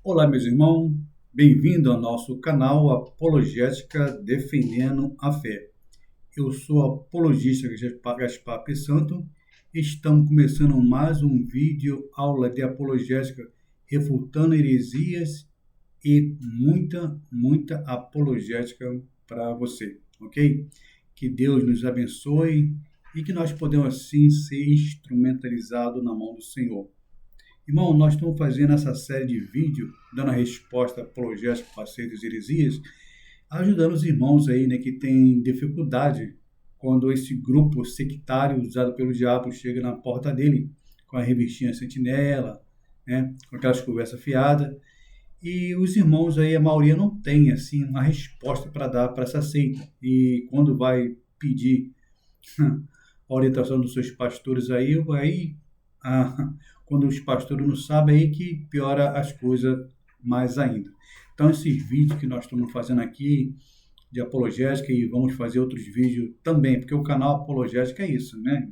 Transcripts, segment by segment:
Olá, meus irmãos, bem-vindo ao nosso canal Apologética Defendendo a Fé. Eu sou apologista Gaspar P. Santo e estamos começando mais um vídeo aula de apologética refutando heresias e muita apologética para você, ok? Que Deus nos abençoe e que nós podemos assim ser instrumentalizados na mão do Senhor. Irmão, nós estamos fazendo essa série de vídeos, dando a resposta apologética para aceitas e heresias, ajudando os irmãos aí, né, que têm dificuldade quando esse grupo sectário usado pelo diabo chega na porta dele, com a revistinha sentinela, né, com aquelas conversas fiadas, e os irmãos aí, a maioria não tem, assim, uma resposta para dar para essa seita, e quando vai pedir a orientação dos seus pastores aí ah, quando os pastores não sabem, aí que piora as coisas mais ainda. Então, esses vídeos que nós estamos fazendo aqui de apologética, e vamos fazer outros vídeos também, porque o canal Apologética é isso, né?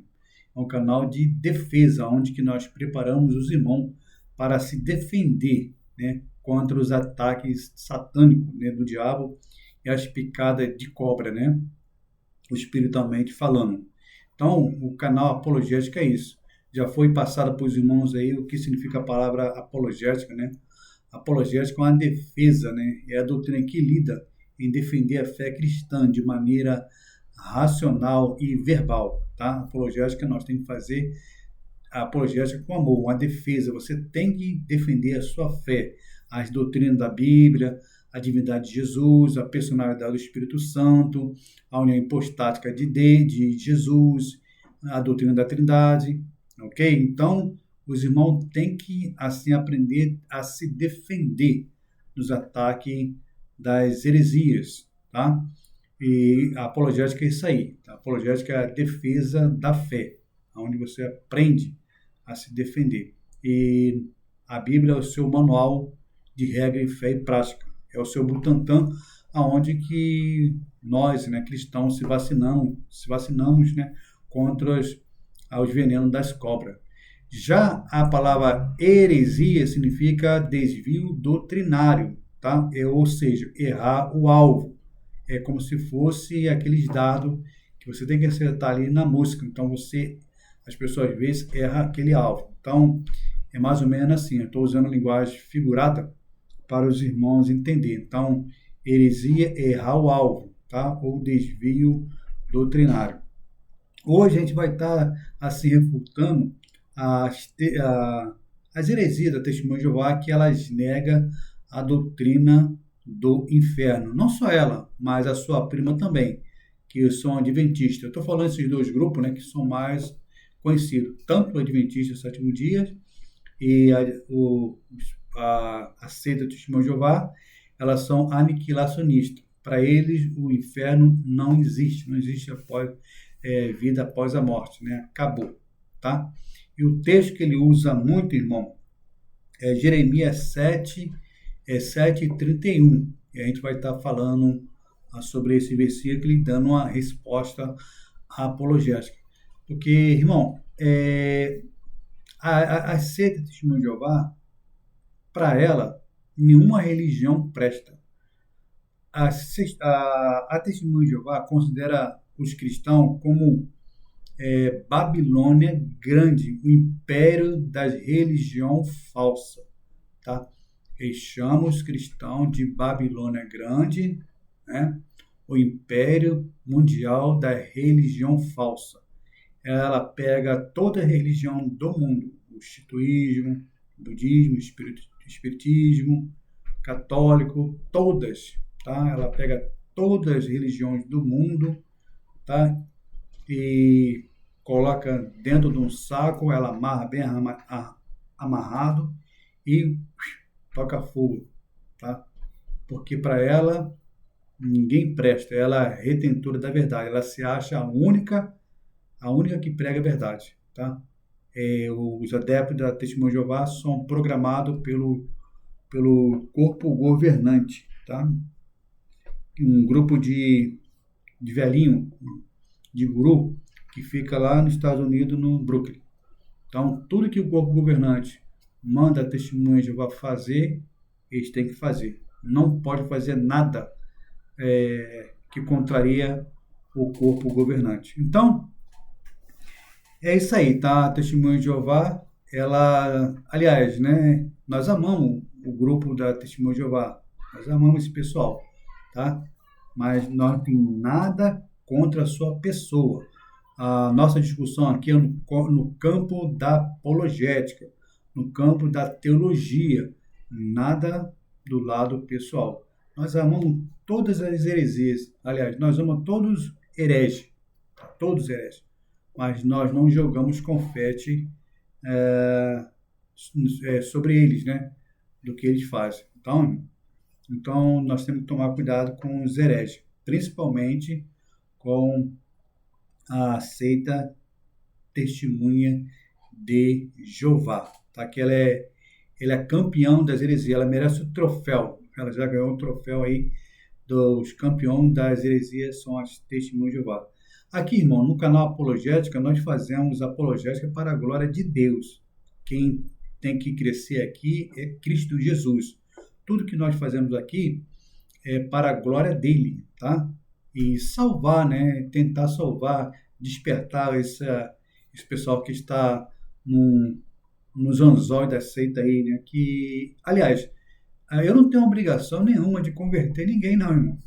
É um canal de defesa, onde que nós preparamos os irmãos para se defender, né, contra os ataques satânicos, né, do diabo e as picadas de cobra, né, espiritualmente falando. Então, o canal Apologética é isso. Já foi passado para os irmãos aí o que significa a palavra apologética, né? Apologética é uma defesa, né? É a doutrina que lida em defender a fé cristã de maneira racional e verbal, tá? Apologética nós temos que fazer a apologética com amor, uma defesa. Você tem que defender a sua fé, as doutrinas da Bíblia, a divindade de Jesus, a personalidade do Espírito Santo, a união hipostática de Jesus, a doutrina da Trindade, ok? Então, os irmãos têm que, assim, aprender a se defender dos ataques das heresias, tá? E a apologética é isso aí. A apologética é a defesa da fé, onde você aprende a se defender. E a Bíblia é o seu manual de regra e fé e prática. É o seu Butantan, aonde que nós, né, cristãos, se vacinamos, né, contra os venenos das cobras. Já a palavra heresia significa desvio doutrinário, tá? Ou seja, errar o alvo. É como se fosse aqueles dados que você tem que acertar ali na música. Então, as pessoas às vezes erram aquele alvo. Então, é mais ou menos assim. Eu estou usando a linguagem figurada para os irmãos entenderem. Então, heresia é errar o alvo, tá? Ou desvio doutrinário. Hoje a gente vai estar assim refutando as heresias da Testemunha de Jeová, que elas negam a doutrina do inferno. Não só ela, mas a sua prima também, que são adventistas. Eu estou falando esses dois grupos, né, que são mais conhecidos, tanto o Adventista do Sétimo Dia e a seita do Testemunho de Jeová, elas são aniquilacionistas. Para eles, o inferno não existe vida após a morte, né? Acabou, tá? E o texto que ele usa muito, irmão, é Jeremias 7:31. E a gente vai estar falando sobre esse versículo e dando uma resposta apologética. Porque, irmão, a seita do Testemunho de Jeová, para ela, nenhuma religião presta. A Testemunha de Jeová considera os cristãos como Babilônia Grande, o império das religião falsa, tá? Eles chamam os cristãos de Babilônia Grande, né? O império mundial da religião falsa. Ela pega toda a religião do mundo, o instituísmo, o budismo, o espiritismo, católico, todas, tá? Ela pega todas as religiões do mundo, tá? E coloca dentro de um saco, ela amarra bem amarrado e toca fogo, tá? Porque para ela ninguém presta, ela é retentora da verdade, ela se acha a única que prega a verdade, tá? Os adeptos da Testemunha de Jeová são programados pelo corpo governante, tá? Um grupo de velhinho, de guru, que fica lá nos Estados Unidos, no Brooklyn. Então, tudo que o corpo governante manda a Testemunha de Jeová fazer, eles têm que fazer. Não pode fazer nada que contraria o corpo governante. Então, é isso aí, tá? A Testemunha de Jeová, ela, aliás, né? Nós amamos o grupo da Testemunha de Jeová, nós amamos esse pessoal, tá? Mas nós não temos nada contra a sua pessoa. A nossa discussão aqui é no campo da apologética, no campo da teologia, nada do lado pessoal. Nós amamos todas as heresias, aliás, nós amamos todos hereges, tá? Todos hereges, mas nós não jogamos confete sobre eles, né? Do que eles fazem. Então, nós temos que tomar cuidado com os hereges, principalmente com a seita Testemunha de Jeová, tá? Que ela é campeão das heresias, ela merece o troféu, ela já ganhou o troféu aí dos campeões das heresias, são as Testemunhas de Jeová. Aqui, irmão, no canal Apologética, nós fazemos apologética para a glória de Deus. Quem tem que crescer aqui é Cristo Jesus. Tudo que nós fazemos aqui é para a glória dele, tá? E salvar, né? Tentar salvar, despertar esse pessoal que está nos anzóis da seita aí, né? Que, aliás, eu não tenho obrigação nenhuma de converter ninguém, não, irmão.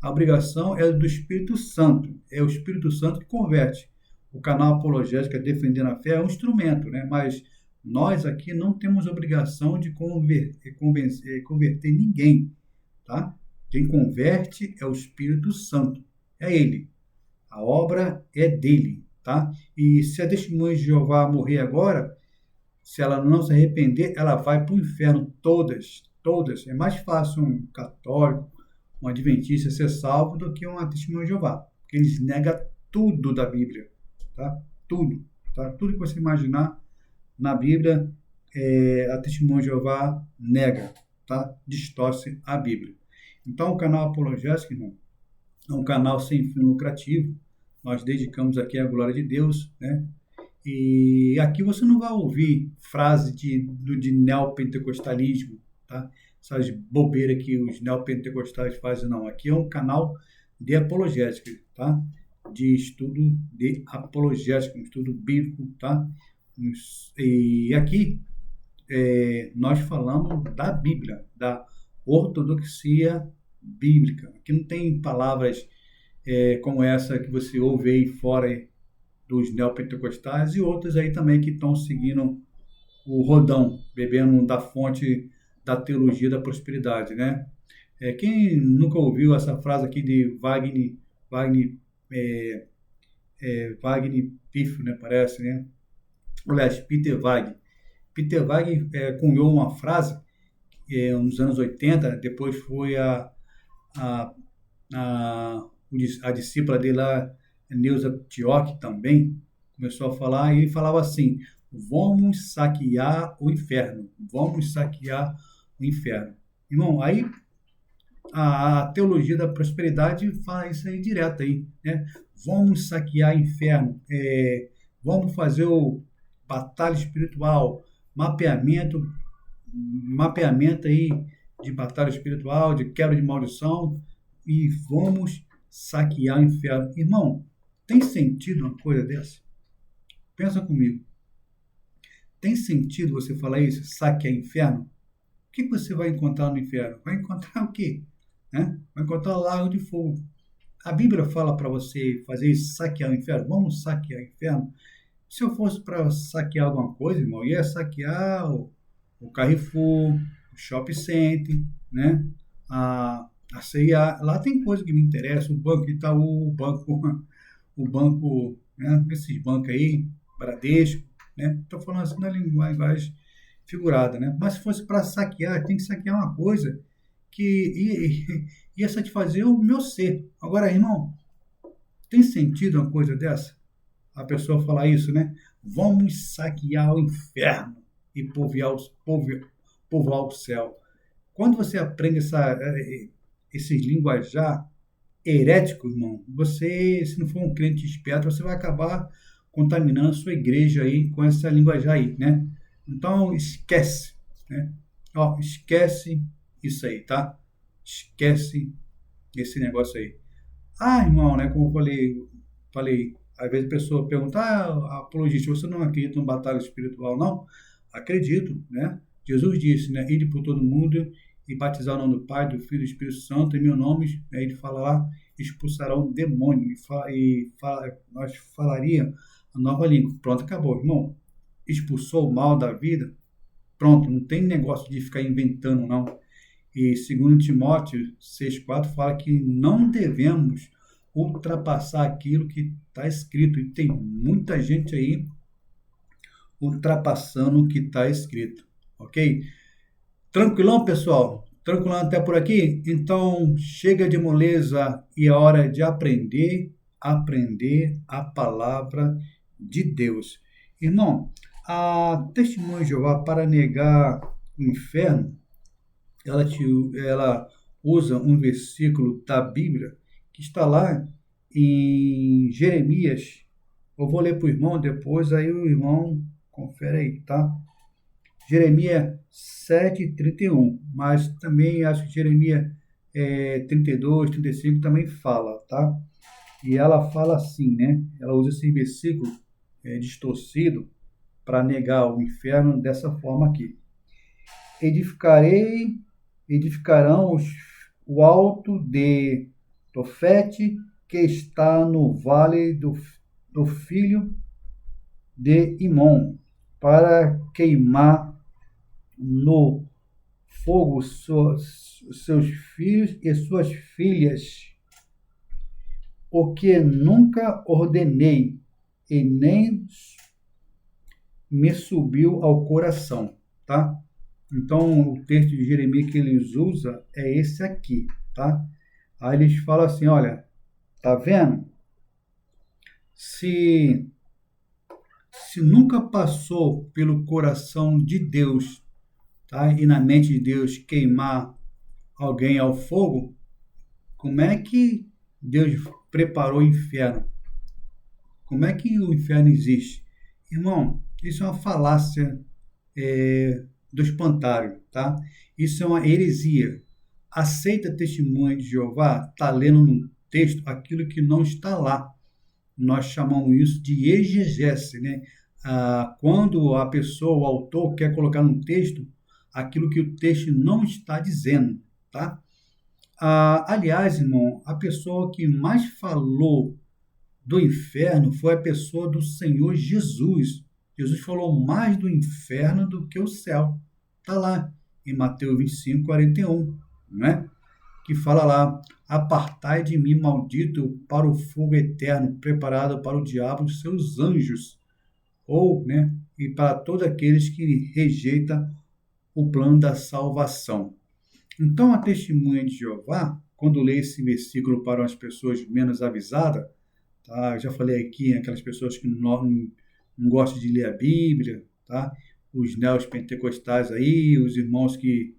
A obrigação é do Espírito Santo. É o Espírito Santo que converte. O canal Apologética Defendendo a Fé é um instrumento, né? Mas nós aqui não temos obrigação de converter ninguém, tá? Quem converte é o Espírito Santo. É ele. A obra é dele, tá? E se a Testemunha de Jeová morrer agora, se ela não se arrepender, ela vai para o inferno. Todas. É mais fácil um católico, um adventista ser salvo do que uma Testemunha de Jeová. Porque eles negam tudo da Bíblia, tá? Tudo, tá? Tudo que você imaginar na Bíblia, a Testemunha de Jeová nega, tá? Distorce a Bíblia. Então, o canal Apologética, irmão, é um canal sem fim lucrativo. Nós dedicamos aqui a glória de Deus, né? E aqui você não vai ouvir frase de neopentecostalismo, tá? Essas bobeiras que os neopentecostais fazem, não. Aqui é um canal de apologética, tá? De estudo de apologética, um estudo bíblico, tá? E aqui nós falamos da Bíblia, da ortodoxia bíblica. Aqui não tem palavras como essa que você ouve aí fora dos neopentecostais e outras aí também que estão seguindo o rodão, bebendo da fonte da teologia da prosperidade, né? Quem nunca ouviu essa frase aqui de Wagner Pifo, né? Parece, né? Aliás, Peter Wagner. Peter Wagner cunhou uma frase nos anos 80, depois foi a discípula dele lá, Neuza Tioch, também começou a falar, e ele falava assim: vamos saquear o inferno, vamos saquear o inferno. Irmão, aí a teologia da prosperidade fala isso aí direto aí, né? Vamos saquear o inferno, vamos fazer o batalha espiritual, mapeamento aí de batalha espiritual, de quebra de maldição, e vamos saquear o inferno. Irmão, tem sentido uma coisa dessa? Pensa comigo. Tem sentido você falar isso? Saquear inferno? O que você vai encontrar no inferno? Vai encontrar o quê? Vai encontrar o lago de fogo. A Bíblia fala para você fazer isso, saquear o inferno. Vamos saquear o inferno? Se eu fosse para saquear alguma coisa, irmão, ia saquear o Carrefour, o Shopping Center, né? A CIA. Lá tem coisa que me interessa, o Banco Itaú, o banco, né? Esses bancos aí, Bradesco, né? Estou falando assim na linguagem figurada, né? Mas se fosse para saquear, tem que saquear uma coisa que ia satisfazer o meu ser. Agora, irmão, tem sentido uma coisa dessa? A pessoa falar isso, né? Vamos saquear o inferno e povoar o céu. Quando você aprende esse linguajar herético, irmão, você, se não for um crente esperto, você vai acabar contaminando a sua igreja aí com essa linguajar aí, né? Então, esquece, né? Ó, esquece isso aí, tá? Esquece esse negócio aí. Ah, irmão, né? Como eu falei, às vezes a pessoa pergunta, apologista, você não acredita em batalha espiritual, não? Acredito, né? Jesus disse, né? Ide por todo mundo e batizar o nome do Pai, do Filho e do Espírito Santo, em meu nome, né, ele fala lá, expulsarão o demônio nós falaria a nova língua. Pronto, acabou, irmão. Expulsou o mal da vida, pronto, não tem negócio de ficar inventando, não. E segundo Timóteo 6,4 fala que não devemos ultrapassar aquilo que está escrito. E tem muita gente aí ultrapassando o que está escrito. Ok? Tranquilão, pessoal? Tranquilão até por aqui? Então, chega de moleza e é hora de aprender a palavra de Deus. Irmão, a Testemunha de Jeová, para negar o inferno, ela usa um versículo da Bíblia que está lá em Jeremias. Eu vou ler para o irmão depois, aí o irmão confere aí, tá? Jeremias 7:31, mas também acho que Jeremias 32, 35 também fala, tá? E ela fala assim, né? Ela usa esse versículo distorcido para negar o inferno dessa forma aqui. Edificarão o alto de Tofete, que está no vale do filho de Imom, para queimar no fogo seus filhos e suas filhas, o que nunca ordenei e nem me subiu ao coração, tá? Então, o texto de Jeremias que eles usam é esse aqui, tá? Aí eles falam assim, olha, tá vendo? Se nunca passou pelo coração de Deus, tá? E na mente de Deus queimar alguém ao fogo, como é que Deus preparou o inferno? Como é que o inferno existe? Irmão, isso é uma falácia do espantalho, tá? Isso é uma heresia. Aceita testemunha de Jeová, está lendo no texto aquilo que não está lá. Nós chamamos isso de exegese, né? Quando a pessoa, o autor, quer colocar no texto aquilo que o texto não está dizendo, tá? Aliás, irmão, a pessoa que mais falou do inferno foi a pessoa do Senhor Jesus. Jesus falou mais do inferno do que o céu. Está lá em Mateus 25:41, né? Que fala lá, apartai de mim, maldito, para o fogo eterno, preparado para o diabo e os seus anjos, ou, né, e para todos aqueles que rejeitam o plano da salvação. Então, a testemunha de Jeová, quando lê esse versículo para as pessoas menos avisadas, tá? Eu já falei aqui, aquelas pessoas que não gostam de ler a Bíblia, tá? Os neopentecostais aí, os irmãos que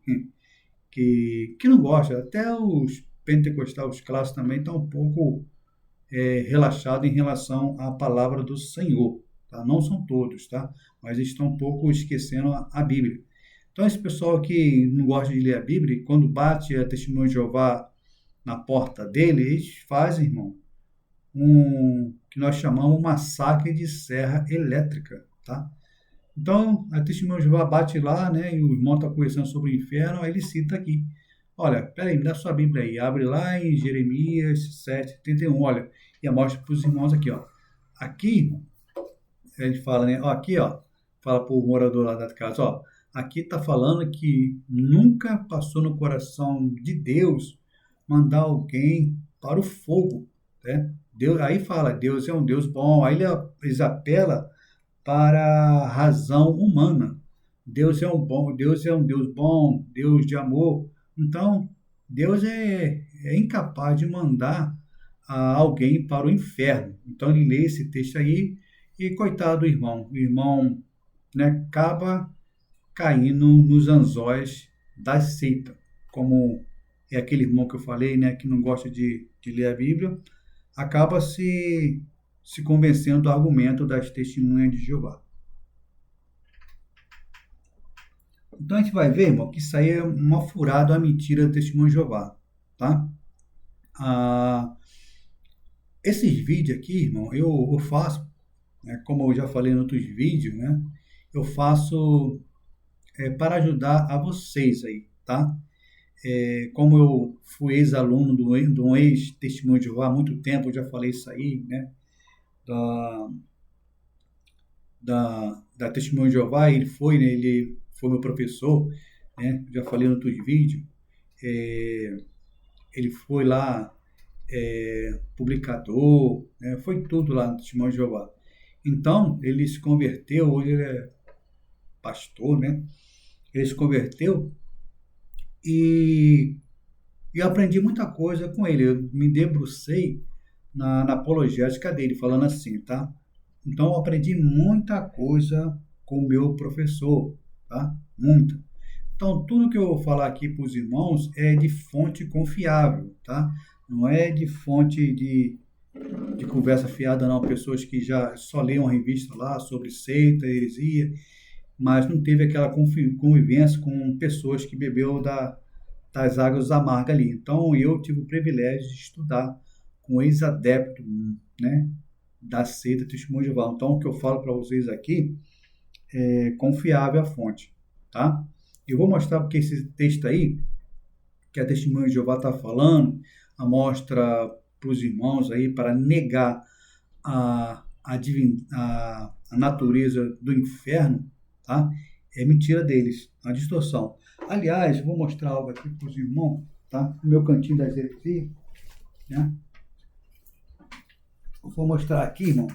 não gostam, até os pentecostais, os clássicos também estão um pouco relaxados em relação à palavra do Senhor, tá? Não são todos, tá? Mas estão um pouco esquecendo a Bíblia. Então, esse pessoal que não gosta de ler a Bíblia, quando bate a testemunha de Jeová na porta dele, eles fazem, irmão, que nós chamamos um massacre de serra elétrica, tá? Então, a testemunha de Jeová bate lá, né, e o irmão está conversando sobre o inferno, aí ele cita aqui. Olha, peraí, me dá sua Bíblia aí. Abre lá em Jeremias 7:31, olha, e mostra para os irmãos aqui, ó. Aqui, ele fala, né, ó, aqui, ó, fala para o morador lá da casa, ó, aqui está falando que nunca passou no coração de Deus mandar alguém para o fogo, né? Deus, aí fala, Deus é um Deus bom, aí eles apelam para a razão humana. Deus é um Deus bom, Deus de amor. Então, Deus é incapaz de mandar alguém para o inferno. Então, ele lê esse texto aí e, coitado do irmão, o irmão, né, acaba caindo nos anzóis da seita, como é aquele irmão que eu falei, né, que não gosta de ler a Bíblia, acaba se convencendo do argumento das testemunhas de Jeová. Então a gente vai ver, irmão, que isso aí é uma furada, uma mentira do Testemunho de Jeová, tá? Ah, esses vídeos aqui, irmão, eu faço, né, como eu já falei em outros vídeos, né? Eu faço para ajudar a vocês aí, tá? Como eu fui ex-aluno de um ex-testemunho de Jeová há muito tempo, eu já falei isso aí, né? Da, da Testemunho de Jeová, ele foi meu professor, né? Já falei em outros vídeos. É, ele foi lá publicador, né? Foi tudo lá no Testemunho de Jeová. Então, ele se converteu, hoje ele é pastor, né? Ele se converteu e eu aprendi muita coisa com ele. Eu me debrucei na apologética dele, falando assim, tá? Então, eu aprendi muita coisa com o meu professor, tá? Muita. Então, tudo que eu vou falar aqui para os irmãos é de fonte confiável, tá? Não é de fonte de conversa fiada, não. Pessoas que já só leem uma revista lá sobre seita, heresia, mas não teve aquela convivência com pessoas que bebeu das águas amargas ali. Então, eu tive o privilégio de estudar com ex-adepto, né, da seita Testemunho de Jeová. Então, o que eu falo para vocês aqui é confiável a fonte, tá? Eu vou mostrar porque esse texto aí, que a Testemunho de Jeová está falando, mostra para os irmãos aí para negar a natureza do inferno, tá? É mentira deles, a distorção. Aliás, vou mostrar algo aqui para os irmãos, tá? No meu cantinho das heresias, né? Eu vou mostrar aqui, irmão.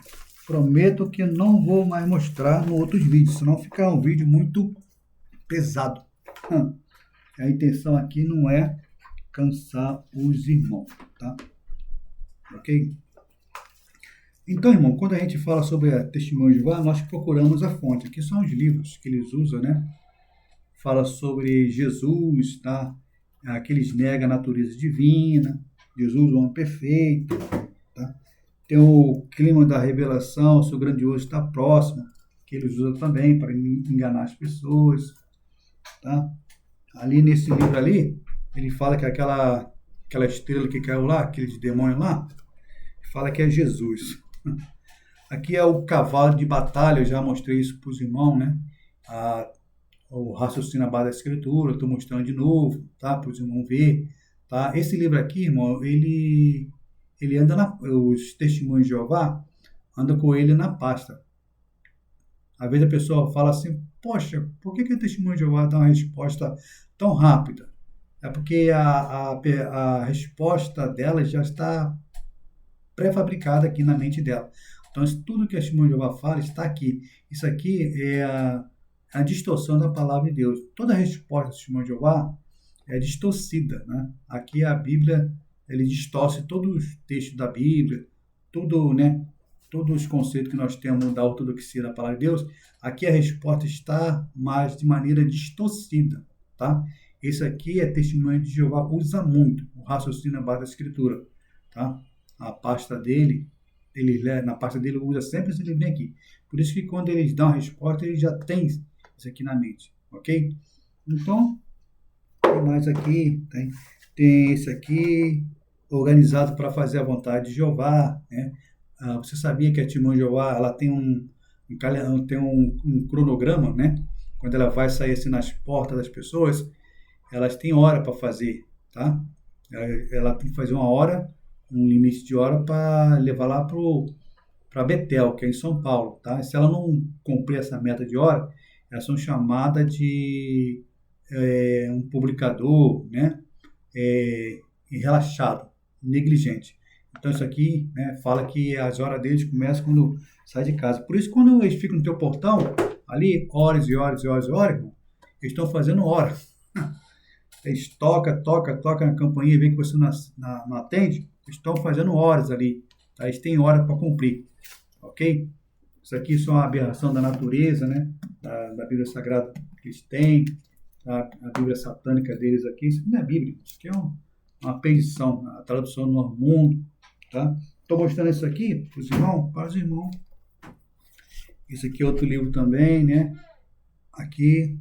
Prometo que não vou mais mostrar no outros vídeos, senão fica um vídeo muito pesado. A intenção aqui não é cansar os irmãos, tá? Ok? Então, irmão, quando a gente fala sobre a Testemunho de Jeová, nós procuramos a fonte. Aqui são os livros que eles usam, né? Fala sobre Jesus, tá? Aqui eles negam a natureza divina, Jesus, o homem perfeito, tá? Tem o clima da revelação, o seu grandioso está próximo, que eles usam também para enganar as pessoas, tá? Ali nesse livro ali, ele fala que aquela estrela que caiu lá, aquele demônio lá, fala que é Jesus. Aqui é o cavalo de batalha, eu já mostrei isso para os irmãos, né? O raciocínio à base da escritura, estou mostrando de novo, tá? Para os irmãos ver, tá? Esse livro aqui, irmão, ele anda os testemunhos de Jeová anda com ele na pasta. Às vezes a pessoa fala assim, poxa, por que o testemunho de Jeová dá uma resposta tão rápida? É porque a resposta dela já está pré-fabricada aqui na mente dela. Então, tudo que a Testemunho de Jeová fala está aqui. Isso aqui é a distorção da palavra de Deus. Toda a resposta do Testemunho de Jeová é distorcida, né? Aqui a Bíblia, ele distorce todos os textos da Bíblia, tudo, né? Todos os conceitos que nós temos da ortodoxia da palavra de Deus, aqui a resposta está, mas de maneira distorcida, tá? Esse aqui é Testemunho de Jeová, usa muito o raciocínio à base da Escritura, tá? A pasta dele, na pasta dele usa sempre esse livrinho aqui. Por isso que quando eles dão a resposta, eles já têm isso aqui na mente, ok? Então, tem mais aqui, tem esse aqui, organizado para fazer a vontade de Jeová, né? Você sabia que a Testemunha de Jeová, ela tem um cronograma, né? Quando ela vai sair assim nas portas das pessoas, elas têm hora para fazer, tá? Ela tem que fazer uma hora, um limite de hora para levar lá para Betel, que é em São Paulo, tá? Se ela não cumprir essa meta de hora, elas são chamadas de um publicador, né? Relaxado, negligente. Então isso aqui, né, fala que as horas deles começam quando sai de casa. Por isso, quando eles ficam no teu portão, ali, horas e horas e horas e horas, irmão, eles estão fazendo hora. Eles toca na campainha e vê que você não atende, eles estão fazendo horas ali, tá? Eles têm hora para cumprir, ok? Isso aqui só uma aberração da natureza, né? Da Bíblia Sagrada que eles têm, tá? A Bíblia satânica deles aqui, isso não é Bíblia, isso aqui é uma aprendição, a tradução do Novo Mundo, tá? Estou mostrando isso aqui para os irmãos. Esse aqui é outro livro também, né? Aqui,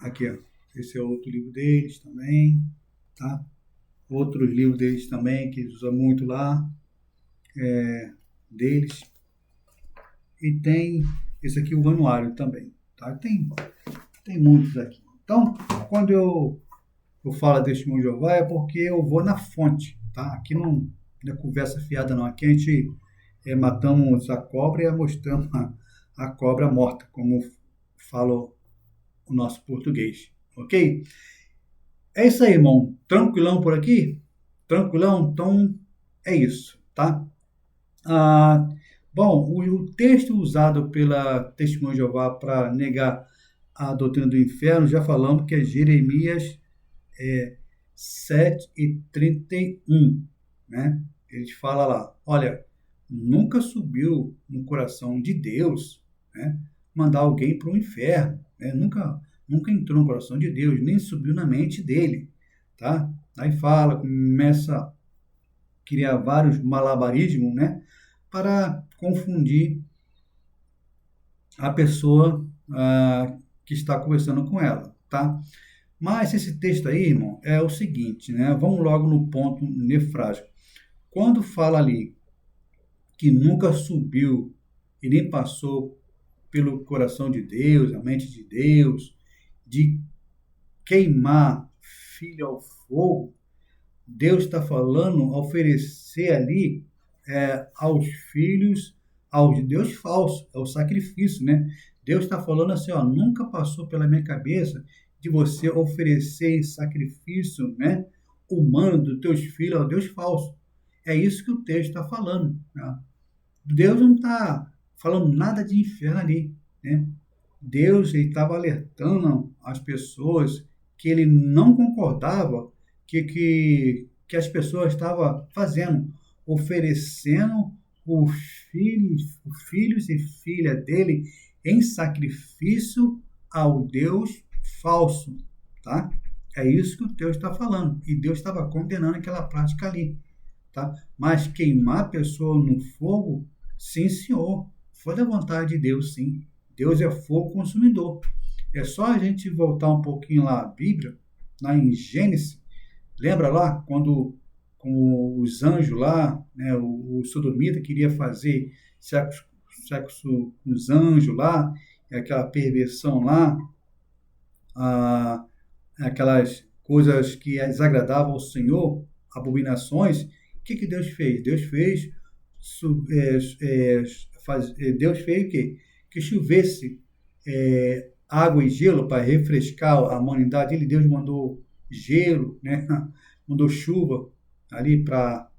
Aqui, ó. Esse é outro livro deles também, tá? Outros livros deles também, que eles usam muito lá, deles. E tem esse aqui, o anuário também, tá? Tem muitos aqui. Então, quando eu falo Testemunho de Jeová, é porque eu vou na fonte, tá? Aqui não é conversa fiada, não. Aqui a gente matamos a cobra e mostramos a cobra morta, como fala o nosso português, ok? É isso aí, irmão. Tranquilão por aqui? Tranquilão? Então, é isso, tá? Ah, bom, o texto usado pela Testemunha de Jeová para negar a doutrina do inferno, já falamos que é Jeremias 7:31, né? Ele fala lá, olha, nunca subiu no coração de Deus, né, mandar alguém para o inferno, né? Nunca entrou no coração de Deus, nem subiu na mente dele, tá? Aí fala, começa a criar vários malabarismos, né, para confundir a pessoa que está conversando com ela, tá? Mas esse texto aí, irmão, é o seguinte, né? Vamos logo no ponto nefrágico. Quando fala ali que nunca subiu e nem passou pelo coração de Deus, a mente de Deus, de queimar filho ao fogo, Deus está falando oferecer ali aos filhos, aos Deus falso, é o sacrifício, né? Deus está falando assim, ó, nunca passou pela minha cabeça de você oferecer sacrifício, né, humano dos teus filhos ao Deus falso. É isso que o texto está falando, né? Deus não está falando nada de inferno ali, né? Deus estava alertando as pessoas que ele não concordava que as pessoas estavam fazendo, oferecendo os filhos e filhas dele em sacrifício ao Deus falso, tá? É isso que o Deus está falando. E Deus estava condenando aquela prática ali, tá? Mas queimar a pessoa no fogo, sim, senhor, foi da vontade de Deus, sim. Deus é fogo consumidor. É só a gente voltar um pouquinho lá à Bíblia, lá em Gênesis. Lembra lá quando com os anjos lá, né, o sodomita queria fazer sexo com os anjos lá, aquela perversão lá, aquelas coisas que desagradavam ao Senhor, abominações. O que Deus fez? Deus fez Deus fez o quê? Que chovesse água e gelo para refrescar a humanidade. Deus mandou gelo, né? Mandou chuva ali para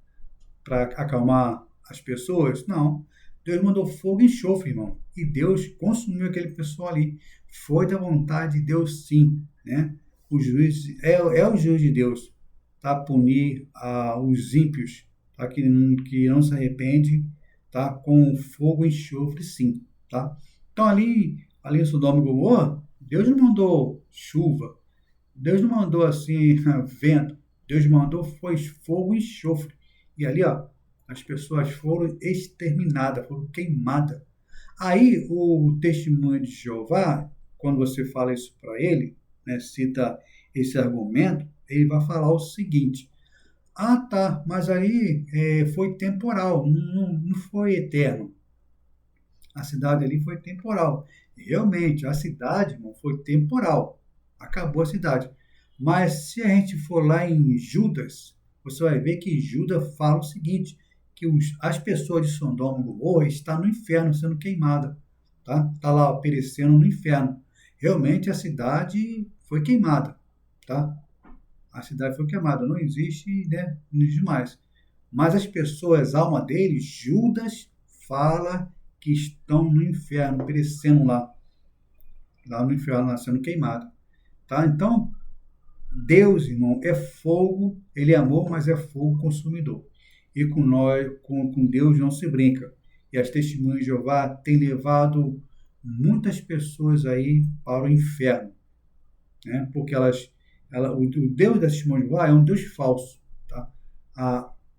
acalmar as pessoas? Não. Deus mandou fogo e enxofre, irmão. E Deus consumiu aquele pessoal ali. Foi da vontade de Deus, sim, né? O juiz é o juiz de Deus, tá? Punir os ímpios, tá? Que não se arrepende, tá? Com fogo e enxofre, sim, tá? Então ali em Sodoma e Gomorra, Deus não mandou chuva, Deus não mandou assim vento, Deus mandou foi fogo e enxofre. E ali, ó, as pessoas foram exterminadas, foram queimadas. Aí o testemunho de Jeová, quando você fala isso para ele, né, cita esse argumento, ele vai falar o seguinte: ah, tá, mas aí foi temporal, não foi eterno. A cidade ali foi temporal. Realmente, a cidade, irmão, foi temporal. Acabou a cidade. Mas se a gente for lá em Judas, você vai ver que Judas fala o seguinte, que as pessoas de Sodoma e Gomorra estão no inferno sendo queimadas. Tá? Está lá perecendo no inferno. Realmente a cidade foi queimada. Tá? A cidade foi queimada. Não existe, né? Não existe mais. Mas as pessoas, a alma deles, Judas fala que estão no inferno, perecendo lá no inferno, lá sendo queimado. Tá? Então, Deus, irmão, é fogo, ele é amor, mas é fogo consumidor. E com nós, com Deus não se brinca. E as testemunhas de Jeová têm levado muitas pessoas aí para o inferno, né? Porque o Deus das testemunhas de Jeová é um Deus falso, tá?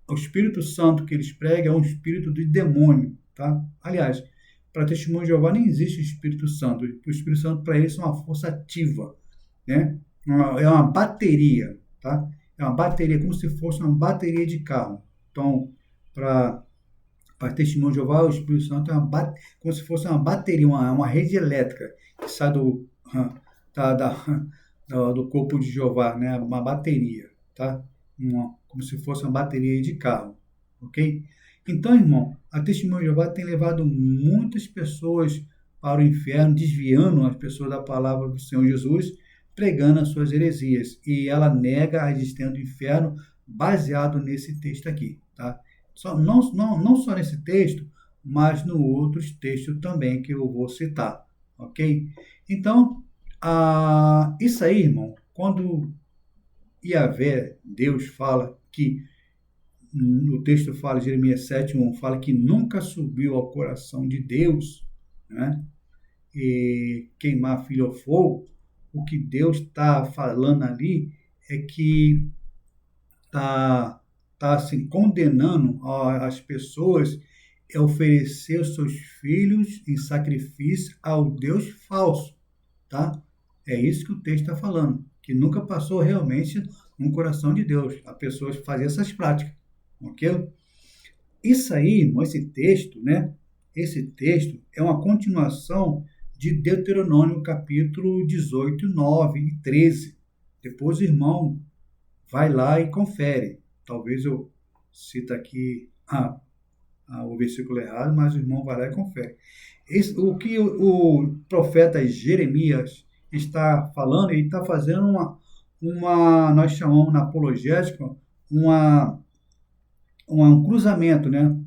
O Espírito Santo que eles pregam é um espírito de demônio, tá? Aliás, para testemunho de Jeová nem existe o Espírito Santo. O Espírito Santo para eles é uma força ativa, né? É uma bateria, tá? É uma bateria, como se fosse uma bateria de carro. Então, para testemunho de Jeová, o Espírito Santo é como se fosse uma bateria, uma rede elétrica que sai da, da, do corpo de Jeová, né? Uma bateria, tá? Como se fosse uma bateria de carro, ok? Então, irmão, a testemunho de Jeová tem levado muitas pessoas para o inferno, desviando as pessoas da palavra do Senhor Jesus, pregando as suas heresias. E ela nega a existência do inferno baseado nesse texto aqui, tá? Não só nesse texto, mas no outros textos também que eu vou citar, ok? Então, isso aí, irmão, quando Yahvé, Deus fala que, no texto fala, Jeremias 7:1, fala que nunca subiu ao coração de Deus, né? E queimar filho ao fogo, o que Deus está falando ali é que está assim, condenando as pessoas a oferecer os seus filhos em sacrifício ao Deus falso, tá? É isso que o texto está falando, que nunca passou realmente no coração de Deus, a pessoas fazerem essas práticas, ok? Isso aí, esse texto, né? Esse texto é uma continuação de Deuteronômio capítulo 18, 9 e 13. Depois o irmão vai lá e confere. Talvez eu cite aqui o versículo errado, mas o irmão vai lá e confere. O que o profeta Jeremias está falando, ele está fazendo nós chamamos na apologética, um cruzamento, né?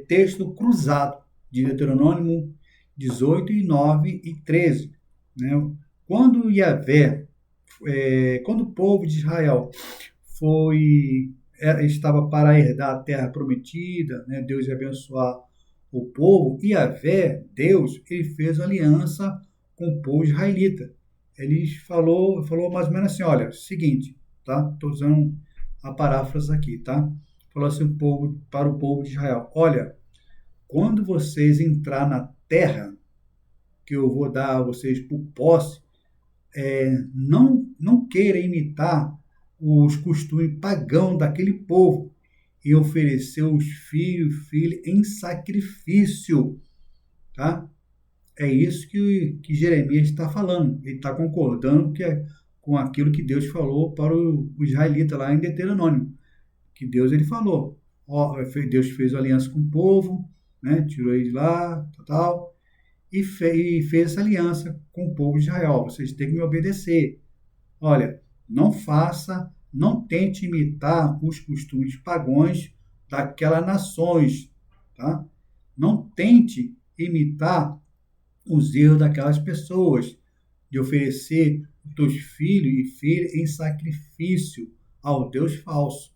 Texto cruzado de Deuteronômio 18, 9 e 13. Né? Quando Yahvé, quando o povo de Israel estava para herdar a terra prometida, né? Deus ia abençoar o povo, e Yahvé, Deus, ele fez aliança com o povo israelita. Ele falou mais ou menos assim, olha, seguinte, tá? Estou usando a paráfrase aqui, tá? Falou assim para o povo de Israel, olha, quando vocês entrar na terra que eu vou dar a vocês por posse, não queira imitar os costumes pagãos daquele povo e oferecer os filhos em sacrifício, tá? É isso que Jeremias está falando. Ele está concordando com aquilo que Deus falou para o israelita lá em Deuteronômio. Que Deus ele falou. Deus fez aliança com o povo, né? Tirou ele de lá, tal, e fez essa aliança com o povo de Israel. Vocês têm que me obedecer. Olha, não tente imitar os costumes pagãos daquelas nações, tá? Não tente imitar os erros daquelas pessoas, de oferecer os teus filhos e filhas em sacrifício ao Deus falso.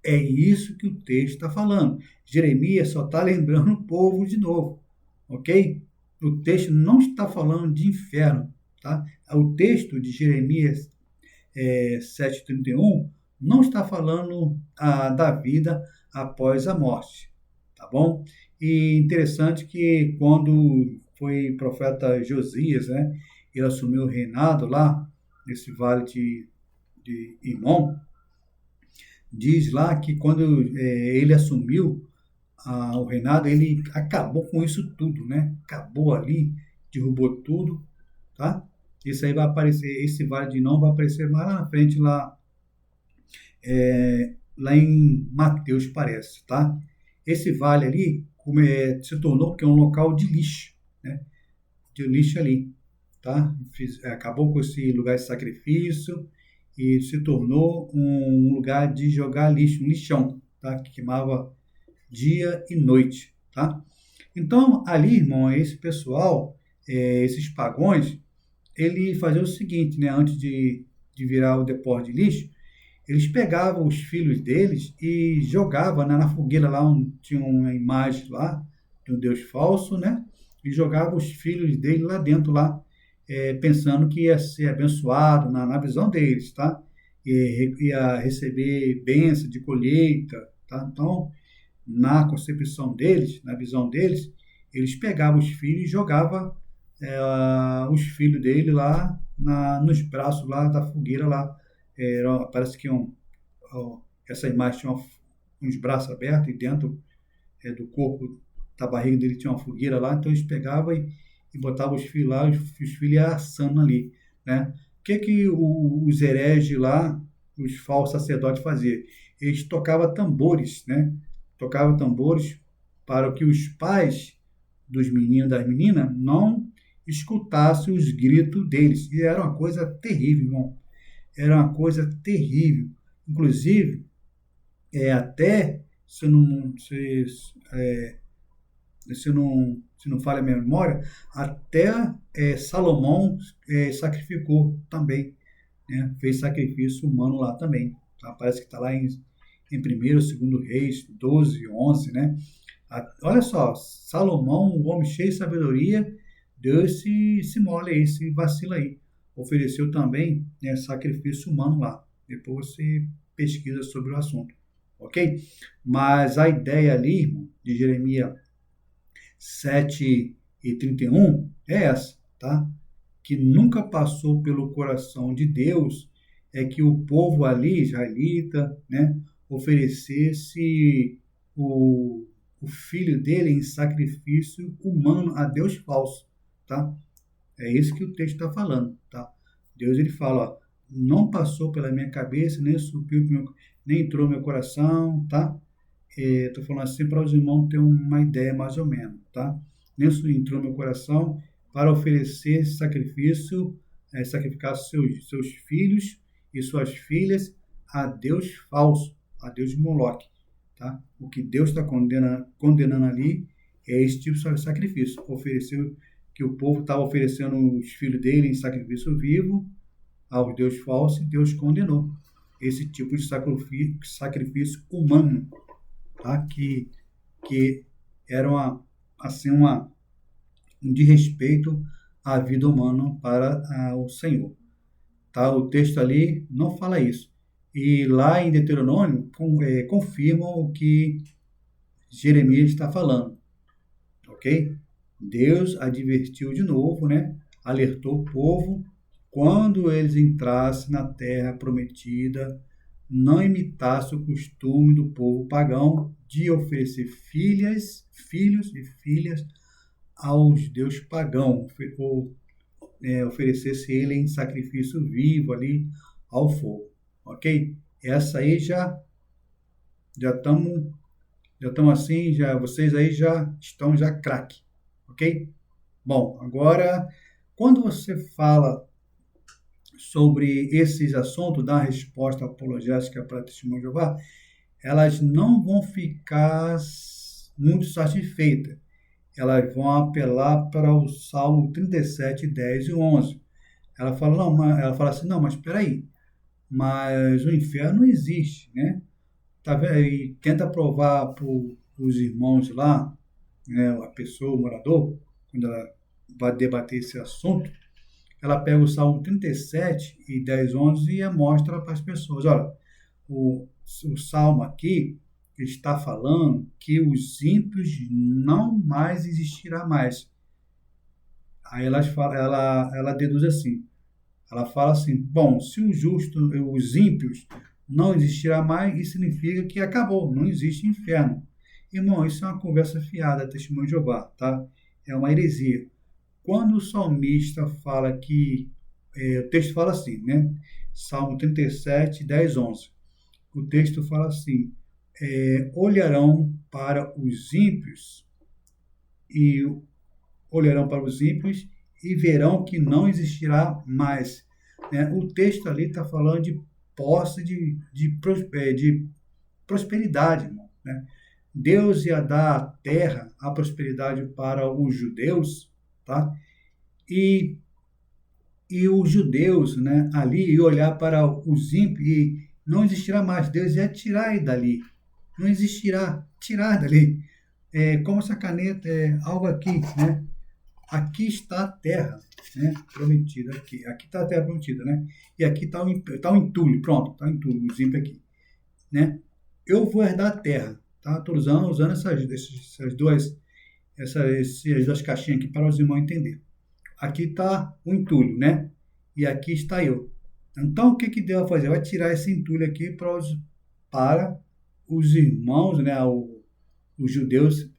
É isso que o texto está falando. Jeremias só está lembrando o povo de novo, ok? O texto não está falando de inferno, tá? O texto de Jeremias 7:31 não está falando da vida após a morte, tá bom? E interessante que quando foi profeta Josias, né? Ele assumiu o reinado lá nesse vale de Inom. Diz lá que quando ele assumiu o reinado, ele acabou com isso tudo, né? Acabou ali, derrubou tudo, tá? Isso aí vai aparecer, esse vale de Inom vai aparecer mais lá na frente, lá em Mateus, parece, tá? Esse vale ali se tornou que é um local de lixo, né? De lixo ali, tá? Acabou com esse lugar de sacrifício e se tornou um lugar de jogar lixo, um lixão, tá? Que queimava dia e noite, tá? Então, ali, irmão, esse pessoal, esses pagões, ele fazia o seguinte, né? Antes de virar o depósito de lixo, eles pegavam os filhos deles e jogavam, né, na fogueira lá onde tinha uma imagem lá de um Deus falso, né? E jogavam os filhos dele lá dentro, lá, pensando que ia ser abençoado na visão deles, tá? Ia receber bênção de colheita, tá? Então, na concepção deles, na visão deles, eles pegavam os filhos e jogavam os filhos dele lá nos braços lá da fogueira lá. Parece que essa imagem tinha uns braços abertos e dentro do corpo, da barriga dele tinha uma fogueira lá, então eles pegavam e botavam os filhos lá, os filhos iam assando ali, né? O que os hereges lá, os falsos sacerdotes faziam? Eles tocavam tambores, né? Tocavam tambores para que os pais dos meninos e das meninas não escutassem os gritos deles. E era uma coisa terrível, irmão. Era uma coisa terrível. Inclusive, até se não, se não falha a minha memória, até Salomão sacrificou também, né? Fez sacrifício humano lá também. Tá? Parece que está lá em 1º, 2º Reis 12, 11, né? Olha só, Salomão, um homem cheio de sabedoria, deu esse mole aí, esse vacilo aí. Ofereceu também, né, sacrifício humano lá. Depois você pesquisa sobre o assunto, ok? Mas a ideia ali, irmão, de Jeremias 7:31 é essa, tá? Que nunca passou pelo coração de Deus é que o povo ali, israelita, né, oferecesse o filho dele em sacrifício humano a Deus falso, tá? É isso que o texto está falando, tá? Deus, ele fala, ó, não passou pela minha cabeça, nem subiu nem entrou no meu coração, tá? Estou falando assim para os irmãos terem uma ideia mais ou menos, tá? Nem entrou no meu coração para oferecer sacrifício, sacrificar seus filhos e suas filhas a Deus falso, a Deus de Moloque, tá? O que Deus está condenando ali é esse tipo de sacrifício. Ofereceu, que o povo estava oferecendo os filhos dele em sacrifício vivo aos Deus falsos, e Deus condenou esse tipo de sacrifício humano, tá? Que era um desrespeito à vida humana para o Senhor. Tá? O texto ali não fala isso. E lá em Deuteronômio confirma o que Jeremias está falando, ok? Deus advertiu de novo, né? Alertou o povo, quando eles entrassem na terra prometida, não imitasse o costume do povo pagão de oferecer filhos e filhas aos deuses pagãos, ou oferecesse ele em sacrifício vivo ali ao fogo, ok? Essa aí já estamos assim, vocês aí já estão craque, ok? Bom, agora, quando você fala sobre esses assuntos, dar resposta apologética para testemunho de Jeová, elas não vão ficar muito satisfeitas. Elas vão apelar para o Salmo 37, 10 e 11. Ela fala assim, não, mas espera aí, mas o inferno não existe, né? Tá vendo? E tenta provar para os irmãos lá, né, a pessoa, o morador, quando ela vai debater esse assunto, ela pega o Salmo 37 e 10, 11 e mostra para as pessoas. Olha, o Salmo aqui está falando que os ímpios não mais existirá mais. Aí ela deduz assim. Ela fala assim, bom, se os ímpios não existirá mais, isso significa que acabou, não existe inferno. Irmão, isso é uma conversa fiada, testemunho de Jeová, tá? É uma heresia. Quando o salmista fala que, o texto fala assim, né? Salmo 37, 10, 11. O texto fala assim, olharão para os ímpios e verão que não existirá mais. Né? O texto ali está falando de posse de prosperidade, irmão, né? Deus ia dar a terra, a prosperidade para os judeus, tá? E os judeus, né, ali iam olhar para os ímpios e não existirá mais. Deus ia tirar ele dali. Não existirá, tirar dali. Como essa caneta, algo aqui, né? Aqui está a terra, né, prometida. Aqui está a terra prometida, né? E aqui está o entulho, pronto, está o entulho, os ímpios aqui, né? Eu vou herdar a terra, tá? Estou usando essas duas caixinhas aqui para os irmãos entenderem. Aqui está o entulho, né? e aqui está eu. Então, o que que Deus vai fazer? Vai tirar esse entulho aqui para os irmãos, né, os judeus,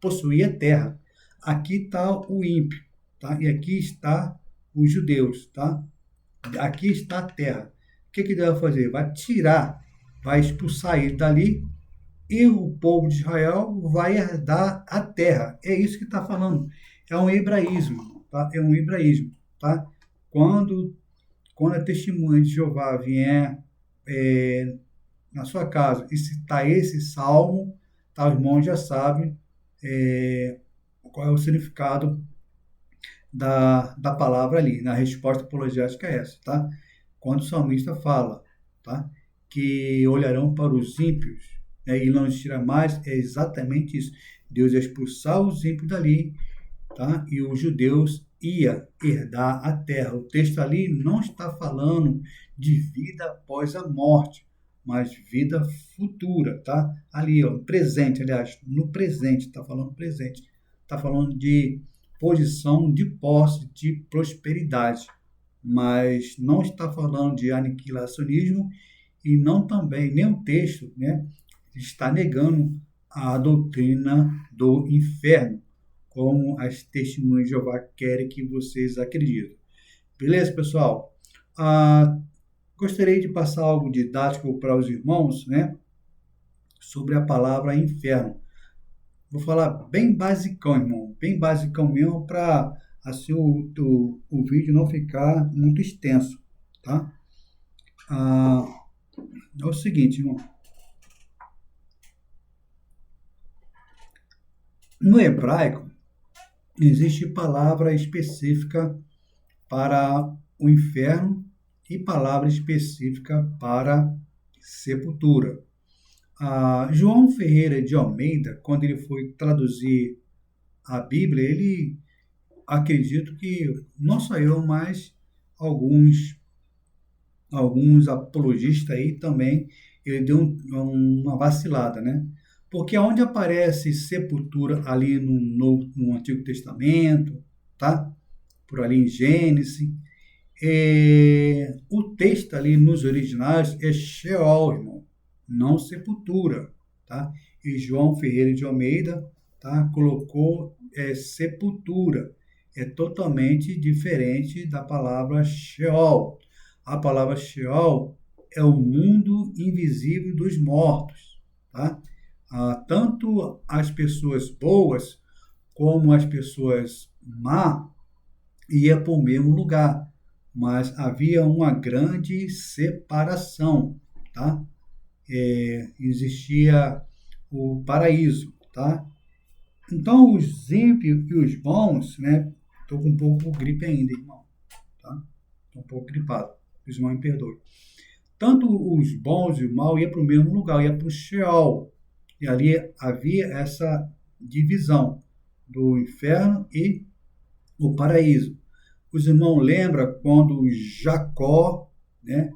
possuir a terra. Aqui está o ímpio, tá? E aqui está os judeus, tá? Aqui está a terra. O que que Deus vai fazer? Vai tirar, vai expulsar ele dali e o povo de Israel vai herdar a terra. É isso que está falando. É um hebraísmo, tá? É um hebraísmo, tá? Quando, quando a testemunha de Jeová vier na sua casa e citar esse salmo, tá? Os irmãos já sabem qual é o significado da palavra ali. Na resposta apologética é essa, tá? Quando o salmista fala, tá? Que olharão para os ímpios, né, e não existirá mais, é exatamente isso. Deus ia expulsar os ímpios dali, tá? E os judeus ia herdar a terra. O texto ali não está falando de vida após a morte, mas vida futura, tá? Ali, ó, no presente, aliás, no presente, está falando presente. Está falando de posição de posse, de prosperidade, mas não está falando de aniquilacionismo e não também, nem o texto, né, está negando a doutrina do inferno, como as testemunhas de Jeová querem que vocês acreditem. Beleza, pessoal? Gostaria de passar algo didático para os irmãos, né, sobre a palavra inferno. Vou falar bem basicão, irmão, bem basicão mesmo, para assim o vídeo não ficar muito extenso, tá? É o seguinte, irmão. No hebraico, existe palavra específica para o inferno e palavra específica para sepultura. João Ferreira de Almeida, quando ele foi traduzir a Bíblia, ele acredito que não só eu, mas alguns apologistas aí também, ele deu uma vacilada, né? Porque onde aparece sepultura ali no Antigo Testamento, tá? Por ali em Gênesis, o texto ali nos originais é Sheol, irmão, não sepultura, tá? E João Ferreira de Almeida, tá? Colocou sepultura. É totalmente diferente da palavra Sheol. A palavra Sheol é o mundo invisível dos mortos, tá? Tanto as pessoas boas como as pessoas má ia para o mesmo lugar, mas havia uma grande separação, tá? Existia o paraíso, tá? Então, os ímpios e os bons, né? Estou com um pouco de gripe ainda, irmão, tá? Estou um pouco gripado, os irmãos me perdoem. Tanto os bons e o mal iam para o mesmo lugar, ia para o Sheol. E ali havia essa divisão do inferno e o paraíso. Os irmãos lembram quando Jacó, né,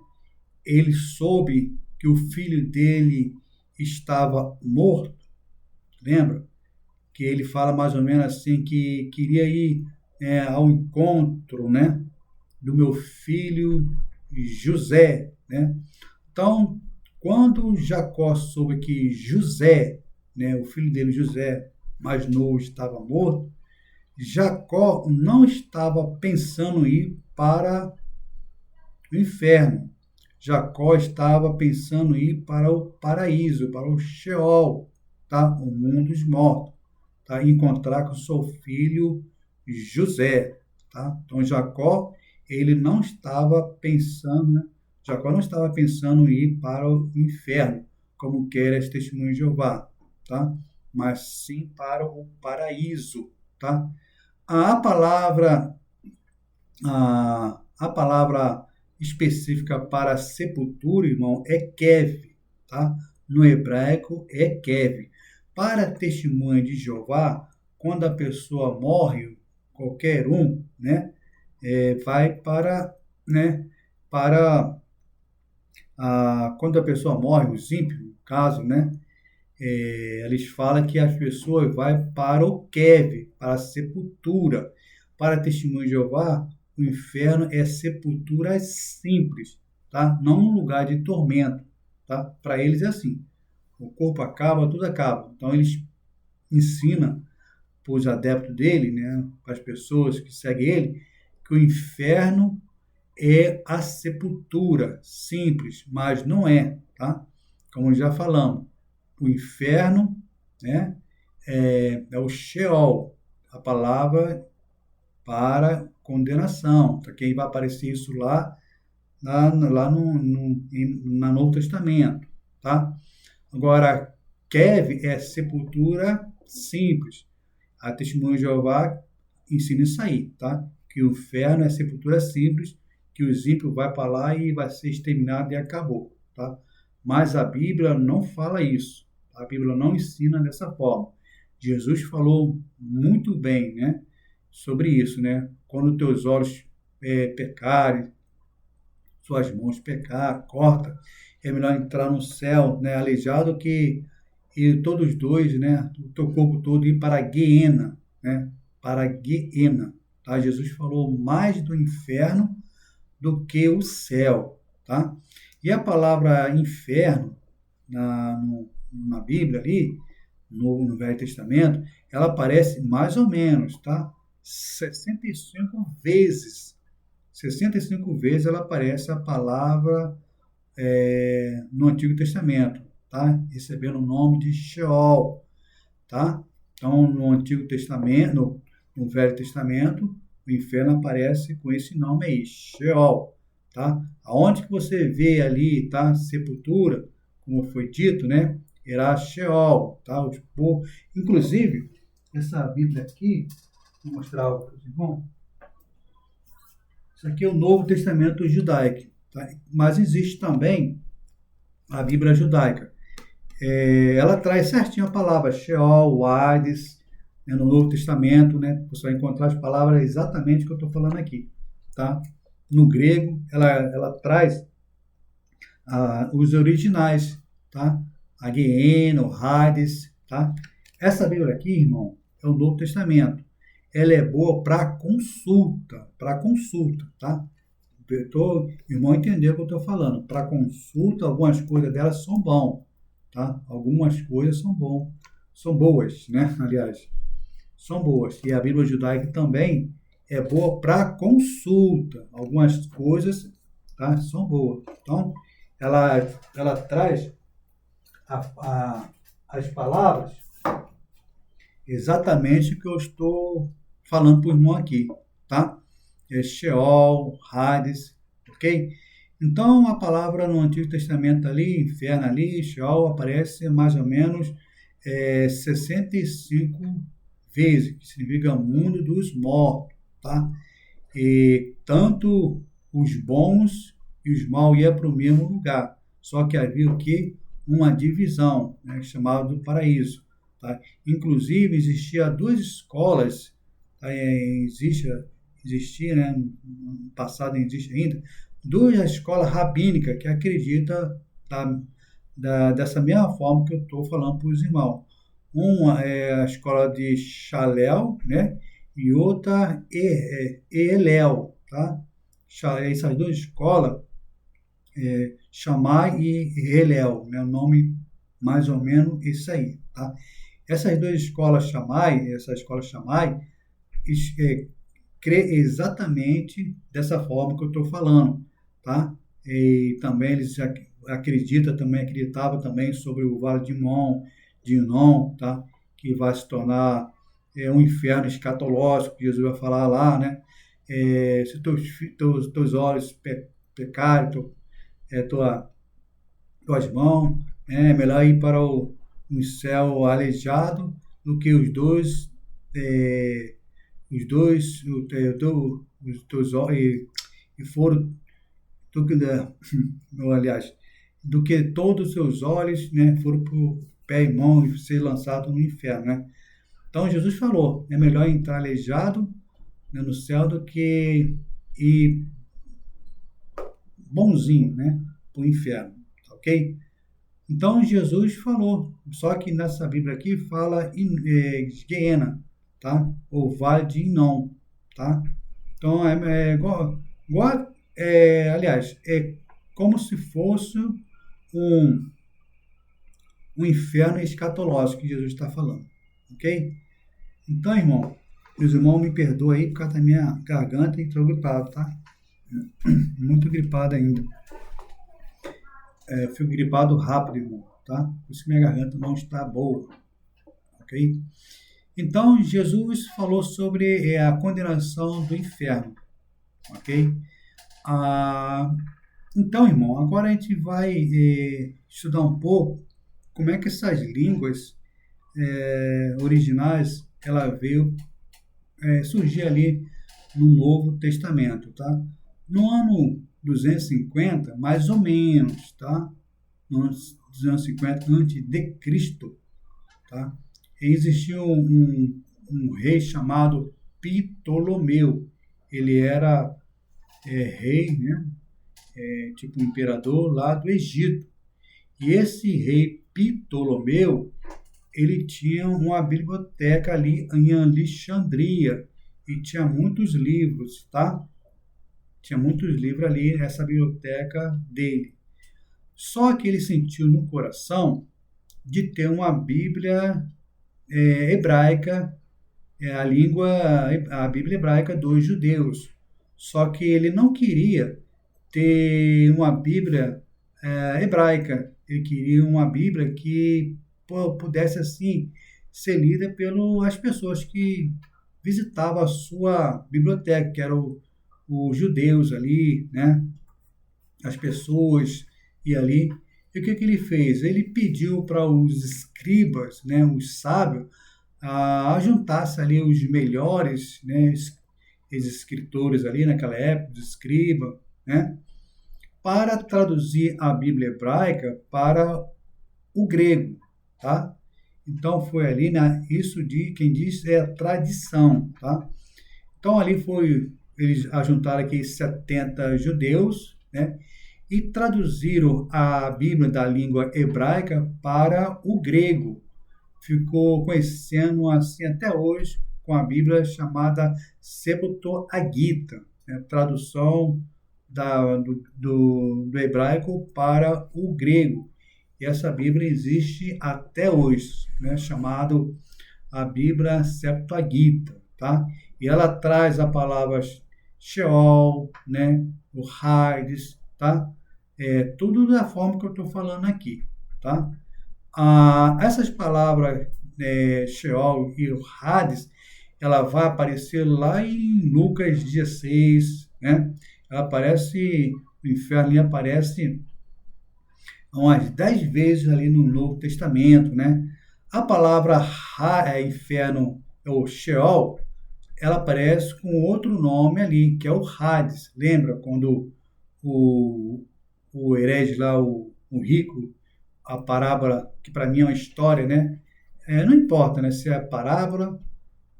ele soube que o filho dele estava morto? Lembra? Que ele fala mais ou menos assim, que queria ir ao encontro, né, do meu filho José, né? Então, quando Jacó soube que José, né, o filho dele José, mais novo, estava morto, Jacó não estava pensando em ir para o inferno. Jacó estava pensando em ir para o paraíso, para o Sheol, tá? O mundo dos mortos, tá? Encontrar com seu filho José, tá? Então Jacó, ele não estava pensando, né? Jacó não estava pensando em ir para o inferno, como querem as testemunhas de Jeová, tá? Mas sim para o paraíso, tá? A palavra específica para sepultura, irmão, é kev, tá? No hebraico é kev. Para testemunha de Jeová, quando a pessoa morre, qualquer um, né, vai para, né, quando a pessoa morre, os ímpios, no caso, né, eles falam que as pessoas vão para o kev, para a sepultura. Para testemunho de Jeová, o inferno é sepultura simples, tá? Não um lugar de tormento, tá? Para eles é assim. O corpo acaba, tudo acaba. Então eles ensinam para os adeptos dele, né, para as pessoas que seguem ele, que o inferno é a sepultura simples, mas não é, tá? Como já falamos, o inferno, né, é o Sheol, a palavra para condenação. Tá? Quem vai aparecer isso lá no Novo Testamento, tá? Agora, Kev é sepultura simples. A Testemunha de Jeová ensina isso aí, tá? Que o inferno é sepultura simples, que os ímpios vai para lá e vai ser exterminado e acabou, tá? Mas a Bíblia não fala isso. A Bíblia não ensina dessa forma. Jesus falou muito bem, né, sobre isso, né? Quando teus olhos pecarem, suas mãos pecar, corta, é melhor entrar no céu, né, aleijado que e todos dois, né, o teu corpo todo ir para a Guiena, né, para a Guiena, tá? Jesus falou mais do inferno do que o céu, tá? E a palavra inferno na Bíblia ali, no Velho Testamento, ela aparece mais ou menos, tá? 65 vezes. 65 vezes ela aparece a palavra no Antigo Testamento, tá? Recebendo o nome de Sheol, tá? Então, no Antigo Testamento, no Velho Testamento, o inferno aparece com esse nome aí, Sheol, tá? Aonde que você vê ali, tá? Sepultura, como foi dito, né? Era Sheol, tá? Inclusive, essa Bíblia aqui, vou mostrar para os irmãos. Isso aqui é o Novo Testamento judaico, tá? Mas existe também a Bíblia judaica. Ela traz certinho a palavra Sheol, Hades, né, no Novo Testamento, né? Você vai encontrar as palavras exatamente que eu estou falando aqui, tá? No grego, ela traz os originais, tá? A Guiena, o Hades, tá? Essa Bíblia aqui, irmão, é o Novo Testamento. Ela é boa para consulta, tá? O irmão entendeu o que eu estou falando. Para consulta, algumas coisas delas são bom, tá? Algumas coisas são boas, né? Aliás, são boas. E a Bíblia judaica também é boa para consulta. Algumas coisas, tá? São boas. Então, ela traz as palavras exatamente o que eu estou falando para o irmão aqui, tá? Sheol, Hades, ok? Então, a palavra no Antigo Testamento ali, inferno ali, Sheol, aparece mais ou menos 65 vezes, que significa mundo dos mortos, tá? E tanto os bons e os maus iam para o mesmo lugar, só que havia o quê? Uma divisão, né, chamada do paraíso, tá? Inclusive, existia duas escolas, tá? Existia, né, no passado existe ainda, duas escolas rabínicas que acreditam dessa mesma forma que eu estou falando para os irmãos. Uma é a escola de Shalel, né, e outra Elel, tá? Essas duas escolas, Shammai e Hillel, né, o nome mais ou menos isso aí, tá? Essas duas escolas Shammai, essa escola Shammai, crê exatamente dessa forma que eu estou falando, tá? E também eles acreditavam também sobre o Vale de Inom, tá? Que vai se tornar um inferno escatológico, que Jesus vai falar lá, né? Se teus olhos pecarem, tuas mãos, é melhor ir para um céu aleijado do que os dois os teus olhos e foram aliás, do que todos os seus olhos, né, foram por pé e mão e ser lançado no inferno, né? Então Jesus falou, é melhor entrar aleijado, né, no céu do que ir bonzinho, né, para o inferno, ok? Então Jesus falou, só que nessa Bíblia aqui fala Guiena, tá? Ou Vale de Inom, tá? Então, aliás, é como se fosse um, um inferno escatológico que Jesus está falando, ok? Então, meus irmãos, me perdoem aí por causa da minha garganta e estou gripado, tá? Muito gripado ainda. Fico gripado rápido, irmão, tá? Por isso que minha garganta não está boa, ok? Então, Jesus falou sobre a condenação do inferno, ok? Ah, então, irmão, agora a gente vai estudar um pouco como é que essas línguas originais ela veio surgir ali no Novo Testamento, tá? No ano 250, mais ou menos, tá? No ano 250 antes de Cristo, tá? Existia um rei chamado Ptolomeu. Ele era rei, né? Tipo um imperador lá do Egito. E esse rei Ptolomeu, ele tinha uma biblioteca ali em Alexandria e tinha muitos livros, tá? Tinha muitos livros ali nessa biblioteca dele. Só que ele sentiu no coração de ter uma Bíblia hebraica, a Bíblia hebraica dos judeus. Só que ele não queria ter uma Bíblia hebraica. Ele queria uma Bíblia que pudesse assim ser lida pelas pessoas que visitavam a sua biblioteca, que eram os judeus ali, né? As pessoas e ali. E o que ele fez? Ele pediu para os escribas, né, os sábios, a juntasse ali os melhores, né, escritores ali naquela época, os escribas, né, para traduzir a Bíblia hebraica para o grego, tá? Então foi ali, né, isso de quem diz é a tradição, tá? Então ali foi, eles ajuntaram aqui 70 judeus, né? E traduziram a Bíblia da língua hebraica para o grego. Ficou conhecendo assim até hoje com a Bíblia chamada Septuaginta, né? Tradução do hebraico para o grego. E essa Bíblia existe até hoje, né? Chamado a Bíblia Septuaginta, tá? E ela traz a palavra Sheol, né? O Hades, tá? Tudo da forma que eu estou falando aqui, tá? Essas palavras Sheol e o Hades, ela vai aparecer lá em Lucas 16, né? Ela aparece, o inferno aparece umas 10 vezes ali no Novo Testamento, né? A palavra inferno, ou Sheol, ela aparece com outro nome ali, que é o Hades. Lembra quando o herege lá, o rico, a parábola, que para mim é uma história, né? Não importa, né, se é parábola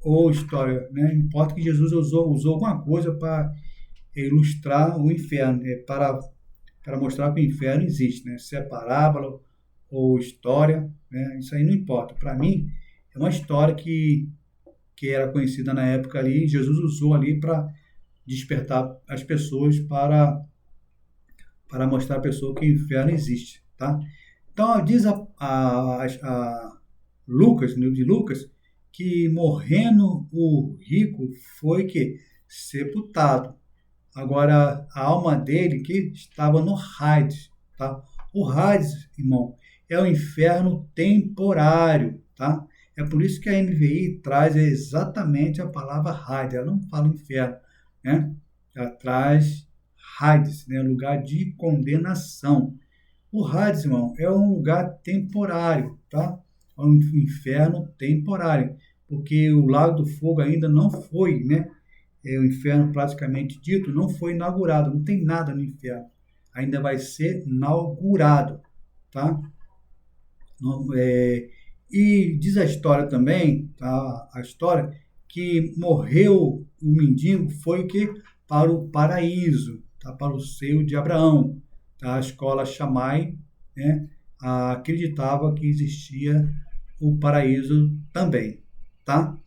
ou história, né? Importa que Jesus usou alguma coisa para ilustrar o inferno, para mostrar que o inferno existe, né? Se é parábola ou história, né? Isso aí não importa. Para mim, é uma história que era conhecida na época ali, Jesus usou ali para despertar as pessoas para mostrar à pessoa que o inferno existe, tá? Então, diz a Lucas, no livro de Lucas, que morrendo o rico foi que sepultado. Agora, a alma dele que estava no Hades, tá? O Hades, irmão, é o inferno temporário, tá? É por isso que a NVI traz exatamente a palavra Hades, ela não fala inferno, né? Ela traz Hades, né? Lugar de condenação. O Hades, irmão, é um lugar temporário, tá? É um inferno temporário, porque o Lago do Fogo ainda não foi, né? O inferno praticamente dito, não foi inaugurado, não tem nada no inferno. Ainda vai ser inaugurado, tá? E diz a história também, tá? A história que morreu o mendigo foi o que? Para o paraíso, tá? Para o seio de Abraão. Tá? A escola Shammai, né? Acreditava que existia o paraíso também, tá?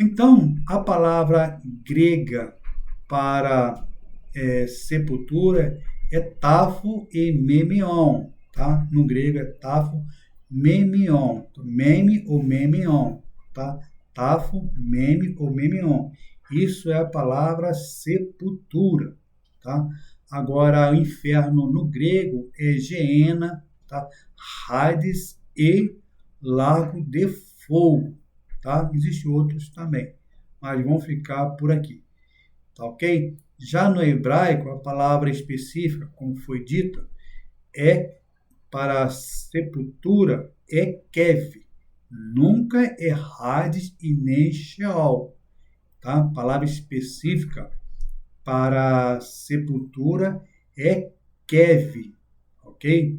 Então, a palavra grega, para sepultura é tafo e memion, tá? No grego é tafo, memion, meme ou memion, tá? Tafo, meme ou memion. Isso é a palavra sepultura, tá? Agora, o inferno no grego é Geena, tá? Hades e Lago de Fogo, tá? Existem outros também, mas vão ficar por aqui, tá ok? Já no hebraico, a palavra específica, como foi dito, é para a sepultura é Kev, nunca é Hades e nem Sheol, tá? Palavra específica para a sepultura é Kev, ok?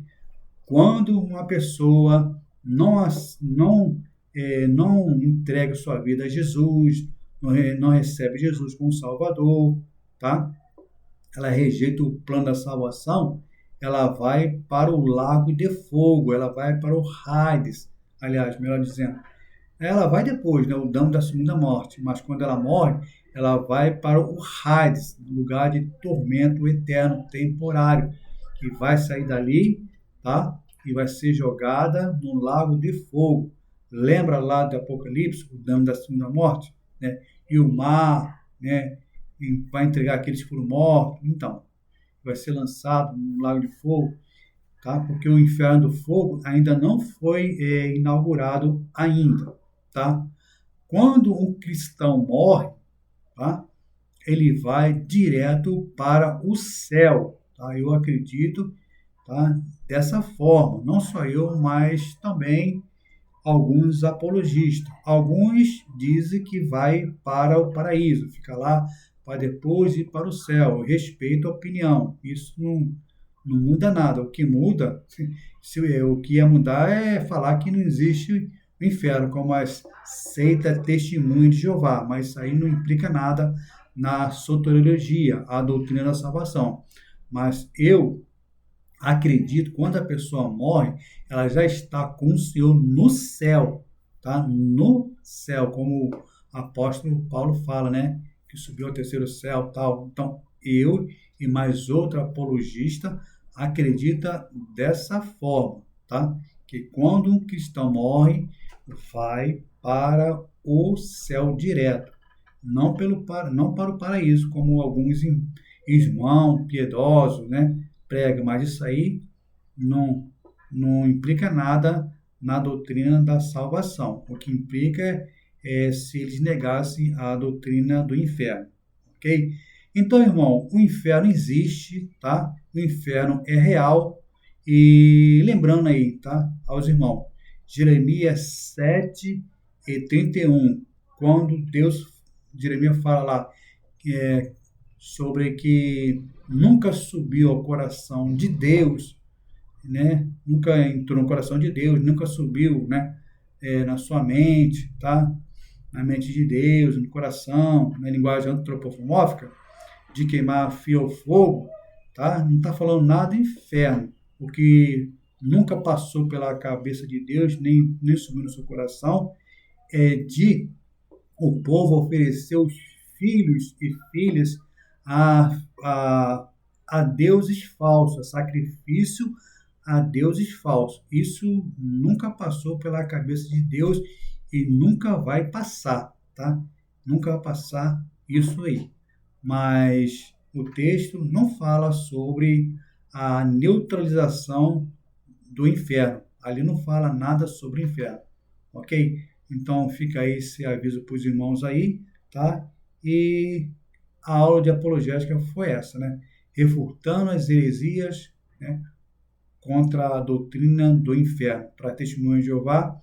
Quando uma pessoa não entrega sua vida a Jesus, não recebe Jesus como Salvador, tá? Ela rejeita o plano da salvação, ela vai para o lago de fogo, ela vai para o Hades, aliás, melhor dizendo. Ela vai depois, né, o dano da segunda morte, mas quando ela morre, ela vai para o Hades, lugar de tormento eterno, temporário, que vai sair dali, tá? E vai ser jogada no lago de fogo. Lembra lá do Apocalipse, o dano da segunda morte, né? E o mar, né? E vai entregar aqueles que foram mortos. Então, vai ser lançado no lago de fogo, tá? Porque o inferno do fogo ainda não foi inaugurado ainda, tá? Quando um cristão morre, tá? Ele vai direto para o céu, tá? Eu acredito, tá? Dessa forma, não só eu, mas também alguns apologistas. Alguns dizem que vai para o paraíso, fica lá para depois ir para o céu. Eu respeito a opinião, isso não muda nada. O que muda, o que ia mudar é falar que não existe o inferno, como as seita testemunho de Jeová, mas isso aí não implica nada na soteriologia, a doutrina da salvação. Mas eu acredito, quando a pessoa morre, ela já está com o Senhor no céu, tá? No céu, como o apóstolo Paulo fala, né? Que subiu ao terceiro céu, tal. Então, eu e mais outro apologista acredita dessa forma, tá? Que quando um cristão morre, vai para o céu direto, não para o paraíso, como alguns irmãos piedosos, né? Prega, mas isso aí não implica nada na doutrina da salvação. O que implica é se eles negassem a doutrina do inferno, ok? Então, irmão, o inferno existe, tá? O inferno é real. E lembrando aí, tá? Aos irmãos, Jeremias 7:31, quando Jeremias fala lá sobre que nunca subiu ao coração de Deus, né? Nunca entrou no coração de Deus, nunca subiu, né? Na sua mente, tá? Na mente de Deus, no coração, na linguagem antropomórfica, de queimar fio ao fogo, tá? Não está falando nada de inferno, o que nunca passou pela cabeça de Deus, nem subiu no seu coração, é de o povo oferecer os filhos e filhas a deuses falsos, a sacrifício a deuses falsos. Isso nunca passou pela cabeça de Deus e nunca vai passar, tá? Nunca vai passar isso aí. Mas o texto não fala sobre a neutralização do inferno. Ali não fala nada sobre o inferno, ok? Então fica aí esse aviso para os irmãos aí, tá? E a aula de apologética foi essa, né? Refutando as heresias, né, contra a doutrina do inferno. Para Testemunha de Jeová,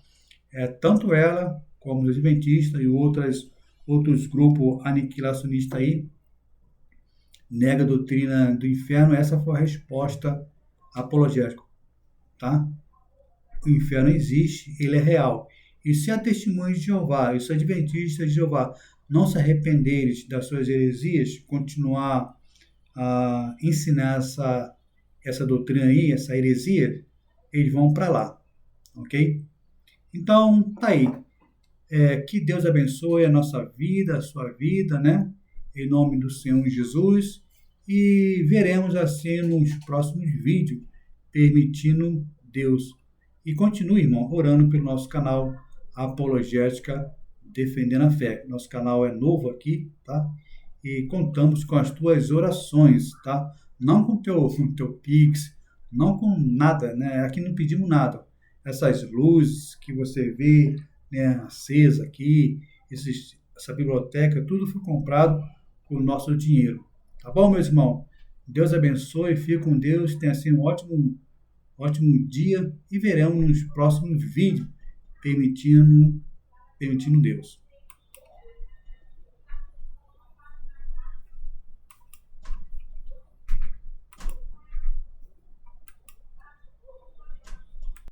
tanto ela como os adventistas e outros grupos aniquilacionistas aí, nega a doutrina do inferno. Essa foi a resposta apologética, tá? O inferno existe, ele é real. E se a Testemunha de Jeová e os adventistas de Jeová não se arrependerem das suas heresias, continuar a ensinar essa doutrina aí, essa heresia, eles vão para lá, ok? Então, tá aí. Que Deus abençoe a nossa vida, a sua vida, né? em nome do Senhor Jesus, e veremos assim nos próximos vídeos, permitindo Deus. E continue, irmão, orando pelo nosso canal Apologética Defendendo a Fé. Nosso canal é novo aqui, tá? E contamos com as tuas orações, tá? Não com o teu Pix, não com nada, né? Aqui não pedimos nada. Essas luzes que você vê, né, acesa aqui, essa biblioteca, tudo foi comprado com o nosso dinheiro. Tá bom, meus irmãos? Deus abençoe, fique com Deus, tenha assim um ótimo dia e veremos nos próximos vídeos, permitindo Deus.